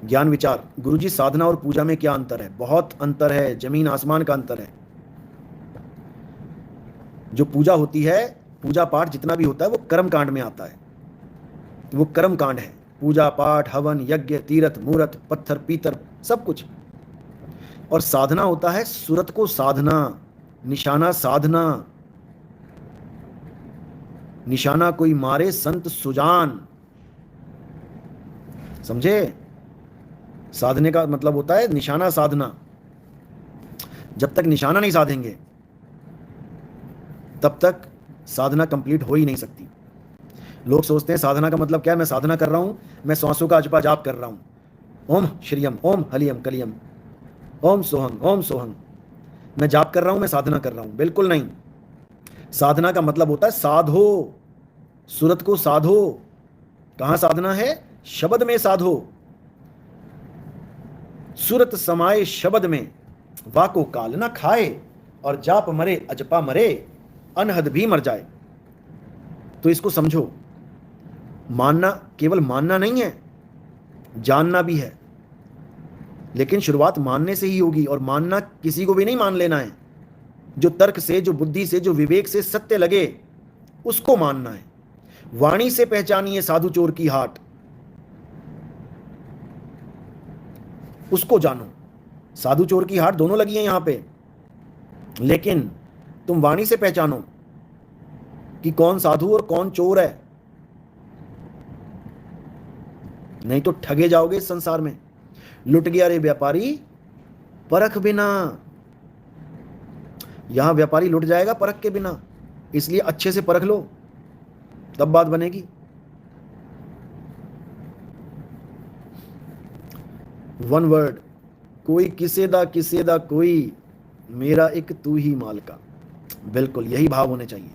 ज्ञान विचार। गुरुजी साधना और पूजा में क्या अंतर है? बहुत अंतर है, जमीन आसमान का अंतर है। जो पूजा होती है, पूजा पाठ जितना भी होता है वो कर्म कांड में आता है, वो कर्म कांड है। पूजा पाठ, हवन, यज्ञ, तीर्थ, मूर्त, पत्थर, पीतर, सब कुछ। और साधना होता है सूरत को साधना, निशाना साधना। निशाना कोई मारे संत सुजान, समझे? साधने का मतलब होता है निशाना साधना। जब तक निशाना नहीं साधेंगे तब तक साधना कंप्लीट हो ही नहीं सकती। लोग सोचते हैं साधना का मतलब क्या है? मैं साधना कर रहा हूं, मैं सांसों का अजपा जाप कर रहा हूं, ओम श्रियम, ओम हलियम कलियम, ओम सोहंग, ओम सोहंग, मैं जाप कर रहा हूं, मैं साधना कर रहा हूं। बिल्कुल नहीं। साधना का मतलब होता है साधो, सूरत को साधो। कहां साधना है? शब्द में साधो। सूरत समाये शब्द में, वाको काल ना खाए, और जाप मरे अजपा मरे, अनहद भी मर जाए। तो इसको समझो, मानना केवल मानना नहीं है, जानना भी है। लेकिन शुरुआत मानने से ही होगी, और मानना किसी को भी नहीं मान लेना है। जो तर्क से, जो बुद्धि से, जो विवेक से सत्य लगे उसको मानना है। वाणी से पहचानिए साधु चोर की हाट, उसको जानो। साधु चोर की हाट दोनों लगी है यहां पे, लेकिन तुम वाणी से पहचानो कि कौन साधु और कौन चोर है, नहीं तो ठगे जाओगे इस संसार में। लुट गया रे व्यापारी परख बिना। यहां व्यापारी लुट जाएगा परख के बिना, इसलिए अच्छे से परख लो, तब बात बनेगी। वन वर्ड, कोई किसे दा कोई, मेरा एक तू ही माल का। बिल्कुल यही भाव होने चाहिए।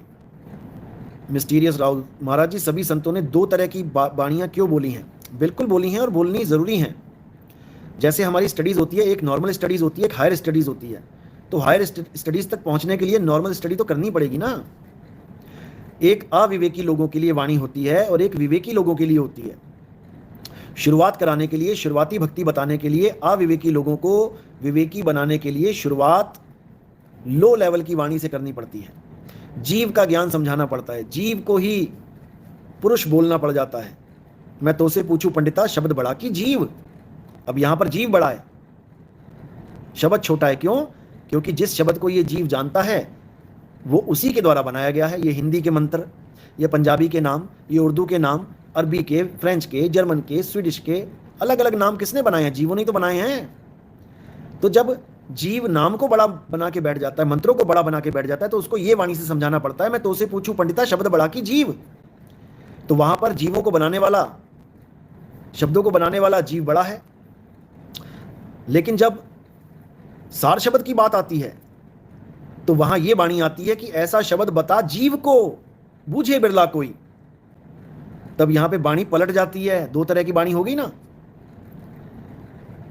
मिस्टीरियस राहुल महाराज जी, सभी संतों ने दो तरह की वाणियां क्यों बोली हैं? बिल्कुल बोली हैं, और बोलनी जरूरी हैं। जैसे हमारी स्टडीज होती है, एक नॉर्मल स्टडीज होती है, एक हायर स्टडीज होती है। तो हायर स्टडीज तक पहुंचने के लिए नॉर्मल स्टडी तो करनी पड़ेगी ना। एक अविवेकी लोगों के लिए वाणी होती है और एक विवेकी लोगों के लिए होती है। शुरुआत कराने के लिए, शुरुआती भक्ति बताने के लिए, अविवेकी लोगों को विवेकी बनाने के लिए शुरुआत लो लेवल की वाणी से करनी पड़ती है। जीव का ज्ञान समझाना पड़ता है, जीव को ही पुरुष बोलना पड़ जाता है। मैं तो से पूछूं पंडिता, शब्द बड़ा कि जीव? अब यहां पर जीव बड़ा है, शब्द छोटा है। क्यों? क्योंकि जिस शब्द को ये जीव जानता है वो उसी के द्वारा बनाया गया है। ये हिंदी के मंत्र, ये पंजाबी के नाम, ये उर्दू के नाम, अरबी के, फ्रेंच के, जर्मन के, स्वीडिश के, अलग अलग नाम किसने बनाए हैं? जीवों ने तो बनाए हैं। तो जब जीव नाम को बड़ा बना के बैठ जाता है, मंत्रों को बड़ा बना के बैठ जाता है, तो उसको ये वाणी से समझाना पड़ता है। मैं तो से पूछूं पंडिता, शब्द बड़ा कि जीव? तो वहां पर जीवों को बनाने वाला, शब्दों को बनाने वाला जीव बड़ा है। लेकिन जब सार शब्द की बात आती है तो वहां यह वाणी आती है कि ऐसा शब्द बता जीव को, बूझे बिरला कोई। तब यहां पे वाणी पलट जाती है, दो तरह की वाणी होगी ना।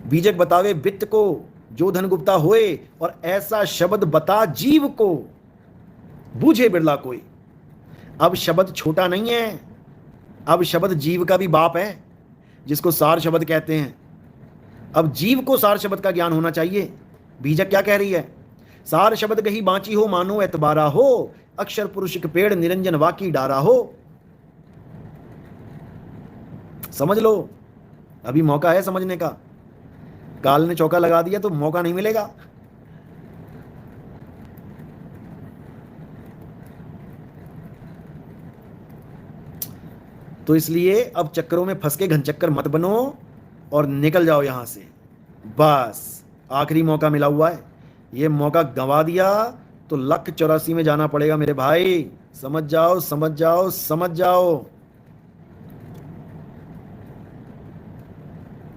बीजक बतावे वित्त को, जो धन गुप्ता होए, और ऐसा शब्द बता जीव को, बूझे बिरला कोई। अब शब्द छोटा नहीं है, अब शब्द जीव का भी बाप है, जिसको सार शब्द कहते हैं। अब जीव को सार शब्द का ज्ञान होना चाहिए। बीजक क्या कह रही है? सार शब्द कही बांची हो, मानो एतबारा हो, अक्षर पुरुष के पेड़ निरंजन वाकी डारा हो। समझ लो, अभी मौका है समझने का। काल ने चौका लगा दिया तो मौका नहीं मिलेगा। तो इसलिए अब चक्करों में फंस के घनचक्कर मत बनो और निकल जाओ यहां से। बस आखिरी मौका मिला हुआ है, ये मौका गंवा दिया तो 184 में जाना पड़ेगा मेरे भाई। समझ जाओ, समझ जाओ, समझ जाओ।